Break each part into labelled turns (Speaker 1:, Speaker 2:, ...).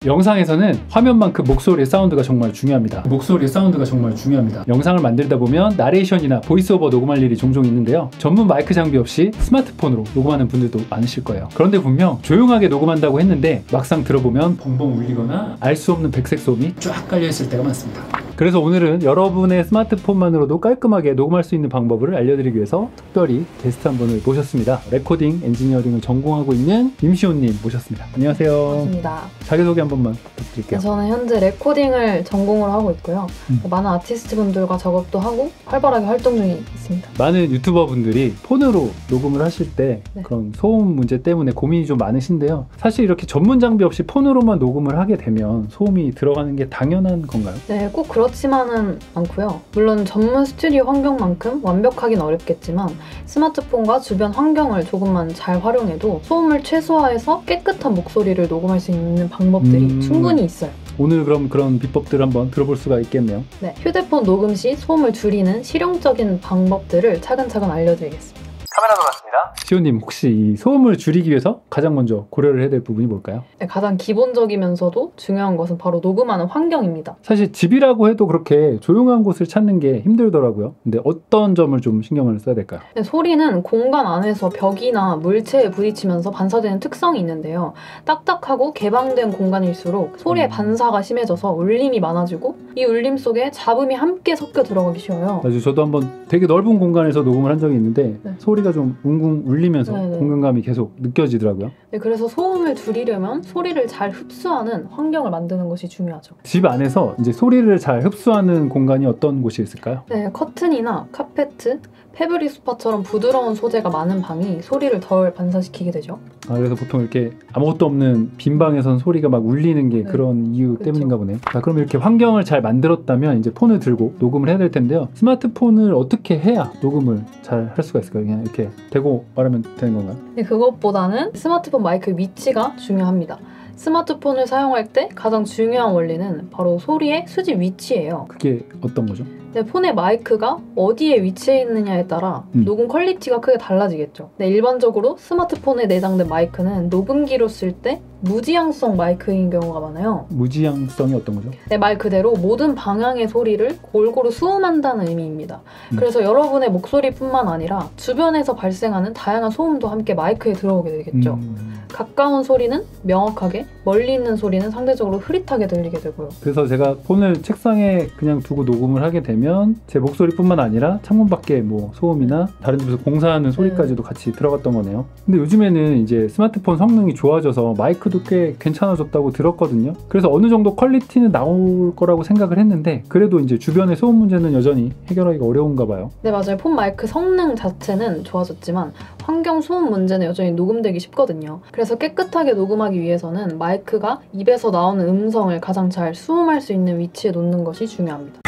Speaker 1: 영상에서는 화면만큼 목소리의 사운드가 정말 중요합니다. 목소리의 사운드가 정말 중요합니다. 영상을 만들다 보면 나레이션이나 보이스오버 녹음할 일이 종종 있는데요. 전문 마이크 장비 없이 스마트폰으로 녹음하는 분들도 많으실 거예요. 그런데 분명 조용하게 녹음한다고 했는데 막상 들어보면 벙벙 울리거나 알 수 없는 백색 소음이 쫙 깔려있을 때가 많습니다. 그래서 오늘은 여러분의 스마트폰만으로도 깔끔하게 녹음할 수 있는 방법을 알려드리기 위해서 특별히 게스트 한 분을 모셨습니다. 레코딩 엔지니어링을 전공하고 있는 임시온님 모셨습니다. 안녕하세요.
Speaker 2: 반갑습니다.
Speaker 1: 자기소개 한 번만 부탁드릴게요.
Speaker 2: 저는 현재 레코딩을 전공으로 하고 있고요. 많은 아티스트 분들과 작업도 하고 활발하게 활동 중에 있습니다.
Speaker 1: 많은 유튜버 분들이 폰으로 녹음을 하실 때 그런 소음 문제 때문에 고민이 좀 많으신데요. 사실 이렇게 전문 장비 없이 폰으로만 녹음을 하게 되면 소음이 들어가는 게 당연한 건가요?
Speaker 2: 네, 꼭 그렇지만은 않고요. 물론 전문 스튜디오 환경만큼 완벽하긴 어렵겠지만 스마트폰과 주변 환경을 조금만 잘 활용해도 소음을 최소화해서 깨끗한 목소리를 녹음할 수 있는 방법들이 충분히 있어요.
Speaker 1: 오늘 그럼 그런 비법들을 한번 들어볼 수가 있겠네요.
Speaker 2: 네, 휴대폰 녹음 시 소음을 줄이는 실용적인 방법들을 차근차근 알려드리겠습니다.
Speaker 3: 카메라 돌았습니다.
Speaker 1: 시온님, 혹시 이 소음을 줄이기 위해서 가장 먼저 고려를 해야 될 부분이 뭘까요?
Speaker 2: 네, 가장 기본적이면서도 중요한 것은 바로 녹음하는 환경입니다.
Speaker 1: 사실 집이라고 해도 그렇게 조용한 곳을 찾는 게 힘들더라고요. 근데 어떤 점을 좀 신경을 써야 될까요?
Speaker 2: 네, 소리는 공간 안에서 벽이나 물체에 부딪히면서 반사되는 특성이 있는데요. 딱딱하고 개방된 공간일수록 소리의 반사가 심해져서 울림이 많아지고 이 울림 속에 잡음이 함께 섞여 들어가기 쉬워요.
Speaker 1: 맞아요. 저도 한번 되게 넓은 공간에서 녹음을 한 적이 있는데 소리가 좀 웅웅 울리면서 공간감이 계속 느껴지더라고요.
Speaker 2: 네, 그래서 소음을 줄이려면 소리를 잘 흡수하는 환경을 만드는 것이 중요하죠.
Speaker 1: 집 안에서 이제 소리를 잘 흡수하는 공간이 어떤 곳이 있을까요?
Speaker 2: 네, 커튼이나 카페트, 패브릭 소파처럼 부드러운 소재가 많은 방이 소리를 덜 반사시키게 되죠.
Speaker 1: 그래서 보통 이렇게 아무것도 없는 빈 방에선 소리가 막 울리는 게 그런 이유 때문인가 보네요. 그럼 이렇게 환경을 잘 만들었다면 이제 폰을 들고 녹음을 해야 될 텐데요. 스마트폰을 어떻게 해야 녹음을 잘 할 수가 있을까요? 그냥 이렇게 대고 말하면 되는 건가요?
Speaker 2: 네, 그것보다는 스마트폰 마이크 위치가 중요합니다. 스마트폰을 사용할 때 가장 중요한 원리는 바로 소리의 수집 위치예요.
Speaker 1: 그게 어떤 거죠?
Speaker 2: 네, 폰의 마이크가 어디에 위치해 있느냐에 따라 녹음 퀄리티가 크게 달라지겠죠. 네, 일반적으로 스마트폰에 내장된 마이크는 녹음기로 쓸 때 무지향성 마이크인 경우가 많아요.
Speaker 1: 무지향성이 어떤 거죠?
Speaker 2: 네, 말 그대로 모든 방향의 소리를 골고루 수음한다는 의미입니다. 그래서 여러분의 목소리뿐만 아니라 주변에서 발생하는 다양한 소음도 함께 마이크에 들어오게 되겠죠. 가까운 소리는 명확하게, 멀리 있는 소리는 상대적으로 흐릿하게 들리게 되고요.
Speaker 1: 그래서 제가 폰을 책상에 그냥 두고 녹음을 하게 되면 제 목소리뿐만 아니라 창문 밖에 뭐 소음이나 다른 집에서 공사하는 소리까지도 같이 들어갔던 거네요. 근데 요즘에는 이제 스마트폰 성능이 좋아져서 마이크도 꽤 괜찮아졌다고 들었거든요. 그래서 어느 정도 퀄리티는 나올 거라고 생각을 했는데 그래도 이제 주변의 소음 문제는 여전히 해결하기가 어려운가 봐요.
Speaker 2: 네, 맞아요. 폰 마이크 성능 자체는 좋아졌지만 환경 소음 문제는 여전히 녹음되기 쉽거든요. 그래서 깨끗하게 녹음하기 위해서는 마이크가 입에서 나오는 음성을 가장 잘 수음할 수 있는 위치에 놓는 것이 중요합니다.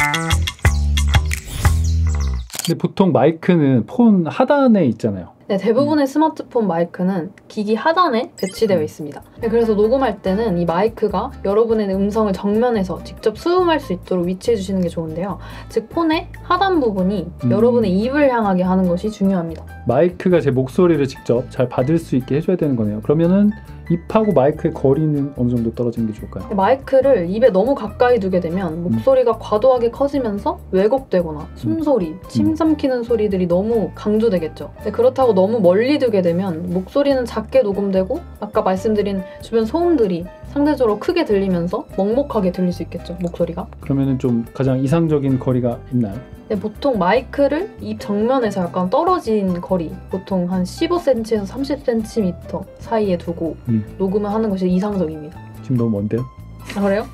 Speaker 1: 근데 보통 마이크는 폰 하단에 있잖아요.
Speaker 2: 네, 대부분의 스마트폰 마이크는 기기 하단에 배치되어 있습니다. 네, 그래서 녹음할 때는 이 마이크가 여러분의 음성을 정면에서 직접 수음할 수 있도록 위치해 주시는 게 좋은데요. 즉 폰의 하단 부분이 여러분의 입을 향하게 하는 것이 중요합니다.
Speaker 1: 마이크가 제 목소리를 직접 잘 받을 수 있게 해줘야 되는 거네요. 그러면은 입하고 마이크의 거리는 어느 정도 떨어지는 게 좋을까요?
Speaker 2: 마이크를 입에 너무 가까이 두게 되면 목소리가 과도하게 커지면서 왜곡되거나 숨소리, 침 삼키는 소리들이 너무 강조되겠죠. 그렇다고 너무 멀리 두게 되면 목소리는 작게 녹음되고 아까 말씀드린 주변 소음들이 상대적으로 크게 들리면서 먹먹하게 들릴 수 있겠죠, 목소리가.
Speaker 1: 그러면은 좀 가장 이상적인 거리가 있나요?
Speaker 2: 네, 보통 마이크를 입 정면에서 약간 떨어진 거리, 보통 한 15cm에서 30cm 사이에 두고 녹음을 하는 것이 이상적입니다.
Speaker 1: 지금 너무 먼데요?
Speaker 2: 아, 그래요?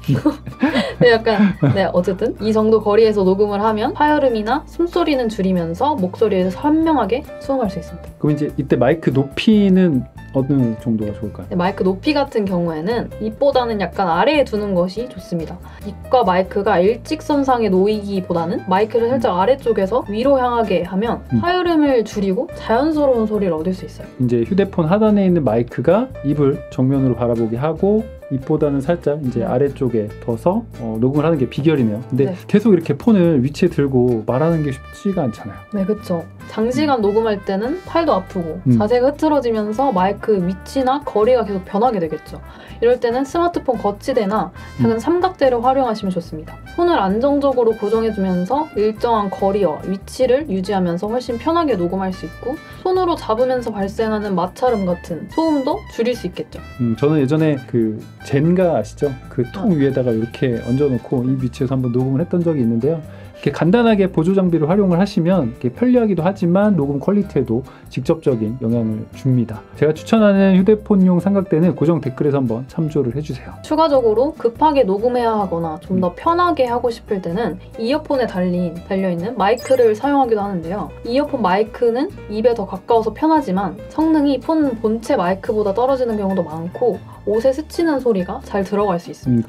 Speaker 2: 네, 약간 어쨌든 이 정도 거리에서 녹음을 하면 파열음이나 숨소리는 줄이면서 목소리에서 선명하게 수음할 수 있습니다.
Speaker 1: 그럼 이제 이때 마이크 높이는 어느 정도가 좋을까요?
Speaker 2: 네, 마이크 높이 같은 경우에는 입보다는 약간 아래에 두는 것이 좋습니다. 입과 마이크가 일직선상에 놓이기보다는 마이크를 살짝 아래쪽에서 위로 향하게 하면 파열음을 줄이고 자연스러운 소리를 얻을 수 있어요.
Speaker 1: 이제 휴대폰 하단에 있는 마이크가 입을 정면으로 바라보게 하고 입보다는 살짝 이제 아래쪽에 둬서 녹음을 하는 게 비결이네요. 근데
Speaker 2: 네.
Speaker 1: 계속 이렇게 폰을 위치에 들고 말하는 게 쉽지가 않잖아요.
Speaker 2: 네, 그쵸. 장시간 녹음할 때는 팔도 아프고
Speaker 1: 음.
Speaker 2: 자세가 흐트러지면서 마이크 위치나 거리가 계속 변하게 되겠죠. 이럴 때는 스마트폰 거치대나 작은 삼각대를 활용하시면 좋습니다. 손을 안정적으로 고정해주면서 일정한 거리와 위치를 유지하면서 훨씬 편하게 녹음할 수 있고 손으로 잡으면서 발생하는 마찰음 같은 소음도 줄일 수 있겠죠.
Speaker 1: 저는 예전에 그 젠가 아시죠? 그 통 위에다가 이렇게 얹어놓고 이 위치에서 한번 녹음을 했던 적이 있는데요. 이렇게 간단하게 보조 장비를 활용을 하시면 이렇게 편리하기도 하지만 녹음 퀄리티에도 직접적인 영향을 줍니다. 제가 추천하는 휴대폰용 삼각대는 고정 댓글에서 한번 참조를 해주세요.
Speaker 2: 추가적으로 급하게 녹음해야 하거나 좀 더 편하게 하고 싶을 때는 이어폰에 달려있는 마이크를 사용하기도 하는데요. 이어폰 마이크는 입에 더 가까워서 편하지만 성능이 폰 본체 마이크보다 떨어지는 경우도 많고 옷에 스치는 소리가 잘 들어갈 수 있습니다.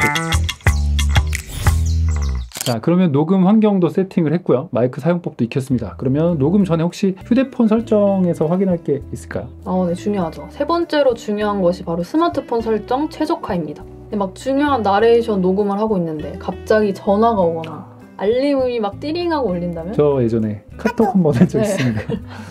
Speaker 1: 자, 그러면 녹음 환경도 세팅을 했고요. 마이크 사용법도 익혔습니다. 그러면 녹음 전에 혹시 휴대폰 설정에서 확인할 게 있을까요?
Speaker 2: 네, 중요하죠. 세 번째로 중요한 것이 바로 스마트폰 설정 최적화입니다. 막 중요한 나레이션 녹음을 하고 있는데 갑자기 전화가 오거나 알림이 막 띠링하고 울린다면?
Speaker 1: 저 예전에 카톡 한번 한 적 있습니다.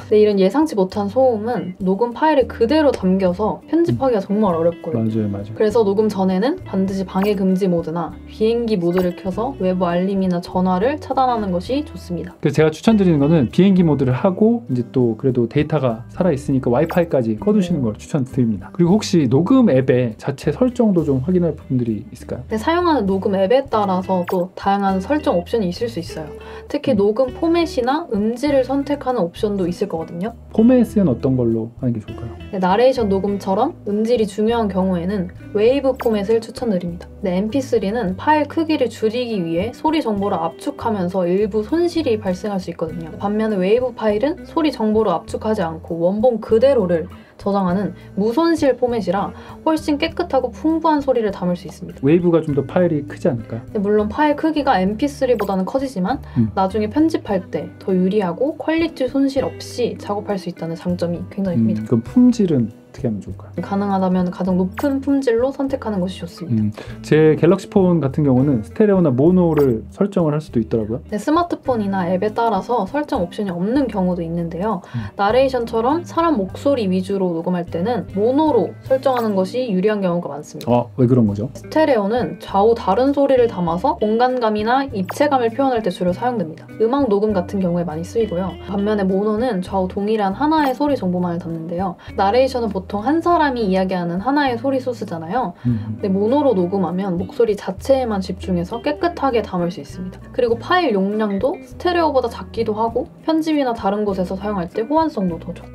Speaker 2: 네, 이런 예상치 못한 소음은 녹음 파일을 그대로 담겨서 편집하기가 정말 어렵거든요.
Speaker 1: 맞아요.
Speaker 2: 그래서 녹음 전에는 반드시 방해 금지 모드나 비행기 모드를 켜서 외부 알림이나 전화를 차단하는 것이 좋습니다.
Speaker 1: 그래서 제가 추천드리는 거는 비행기 모드를 하고 이제 또 그래도 데이터가 살아있으니까 와이파이까지 꺼두시는 걸 추천드립니다. 그리고 혹시 녹음 앱의 자체 설정도 좀 확인할 부분들이 있을까요?
Speaker 2: 네, 사용하는 녹음 앱에 따라서 또 다양한 설정 옵션이 있을 수 있어요. 특히 녹음 포맷이나 음질을 선택하는 옵션도 있을 거거든요.
Speaker 1: 포맷은 어떤 걸로 하는 게 좋을까요?
Speaker 2: 네, 나레이션 녹음처럼 음질이 중요한 경우에는 웨이브 포맷을 추천드립니다. 네, MP3는 파일 크기를 줄이기 위해 소리 정보를 압축하면서 일부 손실이 발생할 수 있거든요. 반면에 웨이브 파일은 소리 정보를 압축하지 않고 원본 그대로를 저장하는 무손실 포맷이라 훨씬 깨끗하고 풍부한 소리를 담을 수 있습니다.
Speaker 1: 웨이브가 좀 더 파일이 크지 않을까요?
Speaker 2: 네, 물론 파일 크기가 MP3보다는 커지지만 나중에 편집할 때 더 유리하고 퀄리티 손실 없이 작업할 수 있다는 장점이 굉장히 큽니다.
Speaker 1: 그럼 품질은 어떻게 하면 좋을까요?
Speaker 2: 가능하다면 가장 높은 품질로 선택하는 것이 좋습니다.
Speaker 1: 제 갤럭시 폰 같은 경우는 스테레오나 모노를 설정을 할 수도 있더라고요.
Speaker 2: 네, 스마트폰이나 앱에 따라서 설정 옵션이 없는 경우도 있는데요. 나레이션처럼 사람 목소리 위주로 녹음할 때는 모노로 설정하는 것이 유리한 경우가 많습니다.
Speaker 1: 왜 그런 거죠?
Speaker 2: 스테레오는 좌우 다른 소리를 담아서 공간감이나 입체감을 표현할 때 주로 사용됩니다. 음악 녹음 같은 경우에 많이 쓰이고요. 반면에 모노는 좌우 동일한 하나의 소리 정보만을 담는데요. 나레이션은 보통 한 사람이 이야기하는 하나의 소리 소스잖아요. 근데 모노로 녹음하면 목소리 자체에만 집중해서 깨끗하게 담을 수 있습니다. 그리고 파일 용량도 스테레오보다 작기도 하고 편집이나 다른 곳에서 사용할 때 호환성도 더 좋고.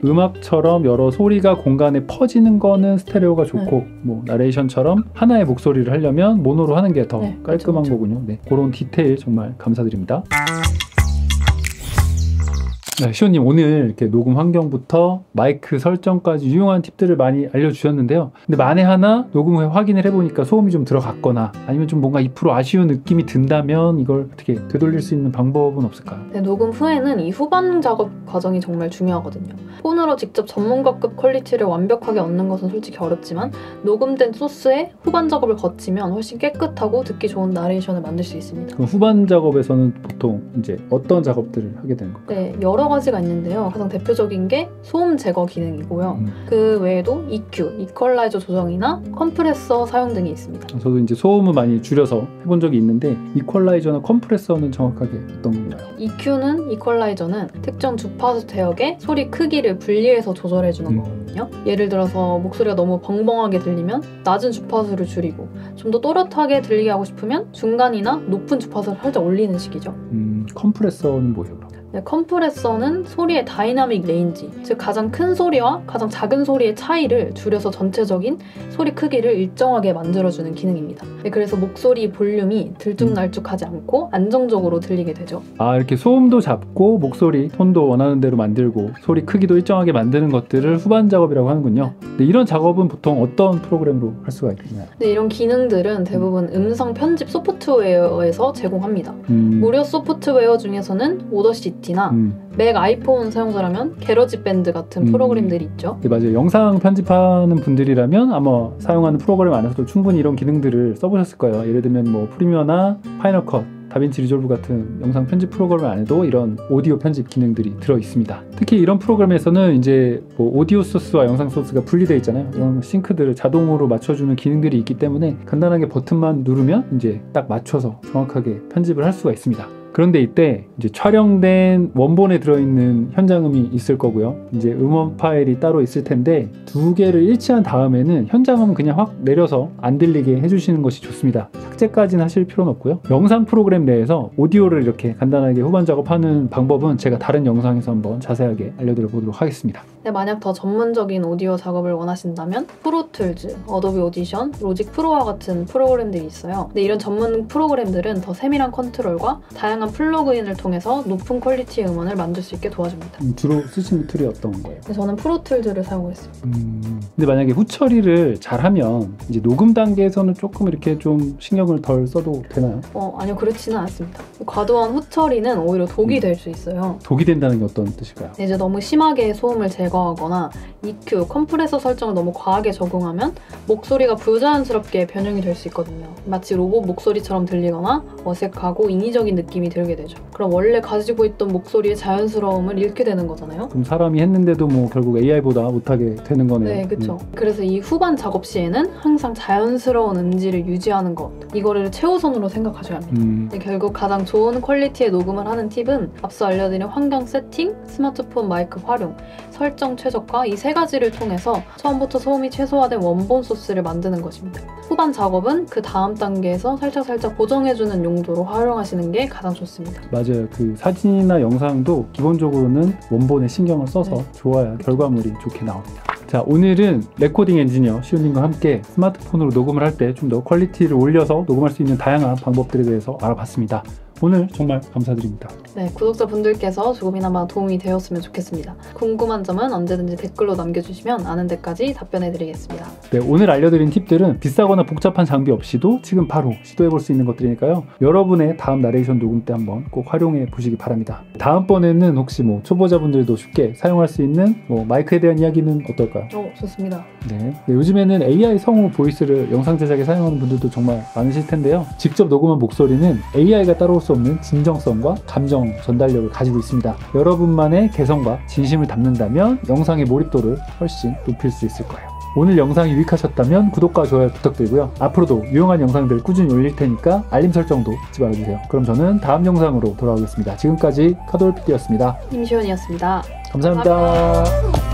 Speaker 1: 음악처럼 여러 소리가 공간에 퍼지는 거는 스테레오가 좋고 뭐 나레이션처럼 하나의 목소리를 하려면 모노로 하는 게 더 깔끔한 거군요. 네, 그런 디테일 정말 감사드립니다. 네, 시호님 오늘 이렇게 녹음 환경부터 마이크 설정까지 유용한 팁들을 많이 알려주셨는데요. 근데 만에 하나 녹음 후에 확인을 해보니까 소음이 좀 들어갔거나 아니면 좀 뭔가 2% 아쉬운 느낌이 든다면 이걸 어떻게 되돌릴 수 있는 방법은 없을까요?
Speaker 2: 네, 녹음 후에는 이 후반 작업 과정이 정말 중요하거든요. 폰으로 직접 전문가급 퀄리티를 완벽하게 얻는 것은 솔직히 어렵지만 녹음된 소스에 후반 작업을 거치면 훨씬 깨끗하고 듣기 좋은 나레이션을 만들 수 있습니다.
Speaker 1: 그럼 후반 작업에서는 보통 이제 어떤 작업들을 하게 되는 걸까요?
Speaker 2: 네, 여러 가지가 있는데요. 가장 대표적인 게 소음 제거 기능이고요. 그 외에도 EQ, 이퀄라이저 조정이나 컴프레서 사용 등이 있습니다.
Speaker 1: 저도 이제 소음을 많이 줄여서 해본 적이 있는데 이퀄라이저나 컴프레서는 정확하게 어떤 건가요?
Speaker 2: EQ는 이퀄라이저는 특정 주파수 대역의 소리 크기를 분리해서 조절해주는 거거든요. 예를 들어서 목소리가 너무 벙벙하게 들리면 낮은 주파수를 줄이고 좀 더 또렷하게 들리게 하고 싶으면 중간이나 높은 주파수를 살짝 올리는 식이죠.
Speaker 1: 컴프레서는 뭐예요?
Speaker 2: 네, 컴프레서는 소리의 다이나믹 레인지, 즉 가장 큰 소리와 가장 작은 소리의 차이를 줄여서 전체적인 소리 크기를 일정하게 만들어주는 기능입니다. 네, 그래서 목소리 볼륨이 들쭉날쭉하지 않고 안정적으로 들리게 되죠.
Speaker 1: 이렇게 소음도 잡고 목소리 톤도 원하는 대로 만들고 소리 크기도 일정하게 만드는 것들을 후반 작업이라고 하는군요. 네, 이런 작업은 보통 어떤 프로그램으로 할 수가 있나요?
Speaker 2: 네, 이런 기능들은 대부분 음성 편집 소프트웨어에서 제공합니다. 무료 소프트웨어 중에서는 오더시티, 오다시티나 맥 아이폰 사용자라면 게러지밴드 같은 프로그램들이 있죠.
Speaker 1: 네, 맞아요. 영상 편집하는 분들이라면 아마 사용하는 프로그램 안에서도 충분히 이런 기능들을 써보셨을 거예요. 예를 들면 뭐 프리미어나 파이널 컷, 다빈치 리졸브 같은 영상 편집 프로그램 안에도 이런 오디오 편집 기능들이 들어 있습니다. 특히 이런 프로그램에서는 이제 뭐 오디오 소스와 영상 소스가 분리되어 있잖아요. 이런 싱크들을 자동으로 맞춰주는 기능들이 있기 때문에 간단하게 버튼만 누르면 이제 딱 맞춰서 정확하게 편집을 할 수가 있습니다. 그런데 이때 이제 촬영된 원본에 들어있는 현장음이 있을 거고요. 이제 음원 파일이 따로 있을 텐데 두 개를 일치한 다음에는 현장음은 그냥 확 내려서 안 들리게 해주시는 것이 좋습니다. 삭제까지는 하실 필요는 없고요. 영상 프로그램 내에서 오디오를 이렇게 간단하게 후반 작업하는 방법은 제가 다른 영상에서 한번 자세하게 알려드려 보도록 하겠습니다.
Speaker 2: 네, 만약 더 전문적인 오디오 작업을 원하신다면 프로툴즈, 어도비 오디션, 로직 프로와 같은 프로그램들이 있어요. 근데 이런 전문 프로그램들은 더 세밀한 컨트롤과 다양한 플러그인을 통해서 높은 퀄리티의 음원을 만들 수 있게 도와줍니다.
Speaker 1: 주로 쓰시는 툴이 어떤 거예요?
Speaker 2: 네, 저는 프로툴즈를 사용했습니다.
Speaker 1: 근데 만약에 후처리를 잘하면 이제 녹음 단계에서는 조금 이렇게 좀 신경을 덜 써도 되나요?
Speaker 2: 아니요, 그렇지는 않습니다. 과도한 후처리는 오히려 독이 될 수 있어요.
Speaker 1: 독이 된다는 게 어떤 뜻일까요?
Speaker 2: 네, 이제 너무 심하게 소음을 제거하거나 EQ, 컴프레서 설정을 너무 과하게 적용하면 목소리가 부자연스럽게 변형이 될 수 있거든요. 마치 로봇 목소리처럼 들리거나 어색하고 인위적인 느낌이 들게 되죠. 그럼 원래 가지고 있던 목소리의 자연스러움을 잃게 되는 거잖아요.
Speaker 1: 그럼 사람이 했는데도 뭐 결국 AI보다 못하게 되는 거네요.
Speaker 2: 네, 그렇죠. 그래서 이 후반 작업 시에는 항상 자연스러운 음질을 유지하는 것, 이거를 최우선으로 생각하셔야 합니다. 결국 가장 좋은 퀄리티의 녹음을 하는 팁은 앞서 알려드린 환경 세팅, 스마트폰 마이크 활용, 설정 최적화 이 세 가지를 통해서 처음부터 소음이 최소화된 원본 소스를 만드는 것입니다. 후반 작업은 그 다음 단계에서 살짝 보정해주는 용도로 활용하시는 게 가장 좋습니다.
Speaker 1: 맞아요. 그 사진이나 영상도 기본적으로는 원본에 신경을 써서 좋아야 결과물이 좋게 나옵니다. 자, 오늘은 레코딩 엔지니어 시온님과 함께 스마트폰으로 녹음을 할 때 좀 더 퀄리티를 올려서 녹음할 수 있는 다양한 방법들에 대해서 알아봤습니다. 오늘 정말 감사드립니다.
Speaker 2: 네, 구독자분들께서 조금이나마 도움이 되었으면 좋겠습니다. 궁금한 점은 언제든지 댓글로 남겨주시면 아는 데까지 답변해드리겠습니다.
Speaker 1: 네, 오늘 알려드린 팁들은 비싸거나 복잡한 장비 없이도 지금 바로 시도해볼 수 있는 것들이니까요. 여러분의 다음 나레이션 녹음 때 한번 꼭 활용해 보시기 바랍니다. 다음번에는 혹시 뭐 초보자분들도 쉽게 사용할 수 있는 뭐 마이크에 대한 이야기는 어떨까요?
Speaker 2: 좋습니다.
Speaker 1: 네, 요즘에는 AI 성우 보이스를 영상 제작에 사용하는 분들도 정말 많으실 텐데요. 직접 녹음한 목소리는 AI가 따라올 수 없는 진정성과 감정 전달력을 가지고 있습니다. 여러분만의 개성과 진심을 담는다면 영상의 몰입도를 훨씬 높일 수 있을 거예요. 오늘 영상이 유익하셨다면 구독과 좋아요 부탁드리고요. 앞으로도 유용한 영상들 꾸준히 올릴 테니까 알림 설정도 잊지 말아주세요. 그럼 저는 다음 영상으로 돌아오겠습니다. 지금까지 카돌 PD였습니다.
Speaker 2: 임시원이었습니다.
Speaker 1: 감사합니다.